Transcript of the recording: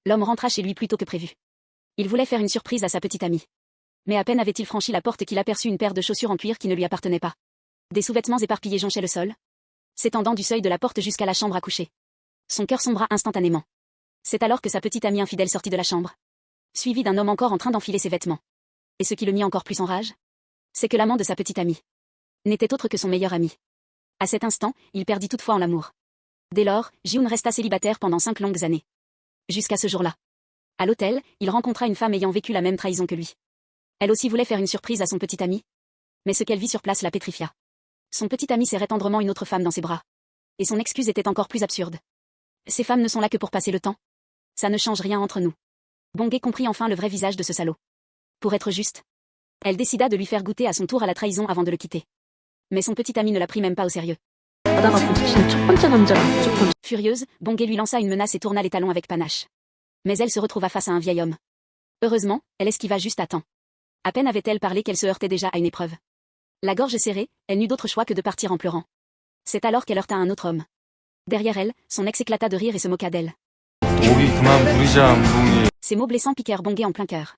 L'homme rentra chez lui plus tôt que prévu. Il voulait faire une surprise à sa petite amie. Mais à peine avait-il franchi la porte qu'il aperçut une paire de chaussures en cuir qui ne lui appartenaient pas. Des sous-vêtements éparpillés jonchaient le sol, s'étendant du seuil de la porte jusqu'à la chambre à coucher. Son cœur sombra instantanément. C'est alors que sa petite amie infidèle sortit de la chambre, suivie d'un homme encore en train d'enfiler ses vêtements. Et ce qui le mit encore plus en rage, c'est que l'amant de sa petite amie n'était autre que son meilleur ami. À cet instant, il perdit toute foi en l'amour. Dès lors, Ji-hoon resta célibataire pendant 5 longues années. Jusqu'à ce jour-là. À l'hôtel, il rencontra une femme ayant vécu la même trahison que lui. Elle aussi voulait faire une surprise à son petit ami. Mais ce qu'elle vit sur place la pétrifia. Son petit ami serrait tendrement une autre femme dans ses bras. Et son excuse était encore plus absurde. Ces femmes ne sont là que pour passer le temps. Ça ne change rien entre nous. Bong-hae comprit enfin le vrai visage de ce salaud. Pour être juste, elle décida de lui faire goûter à son tour à la trahison avant de le quitter. Mais son petit ami ne la prit même pas au sérieux. Furieuse, Bong-hae lui lança une menace et tourna les talons avec panache. Mais elle se retrouva face à un vieil homme. Heureusement, elle esquiva juste à temps. À peine avait-elle parlé qu'elle se heurtait déjà à une épreuve. La gorge serrée, elle n'eut d'autre choix que de partir en pleurant. C'est alors qu'elle heurta un autre homme. Derrière elle, son ex éclata de rire et se moqua d'elle. Ces mots blessants piquèrent Bong-hae en plein cœur.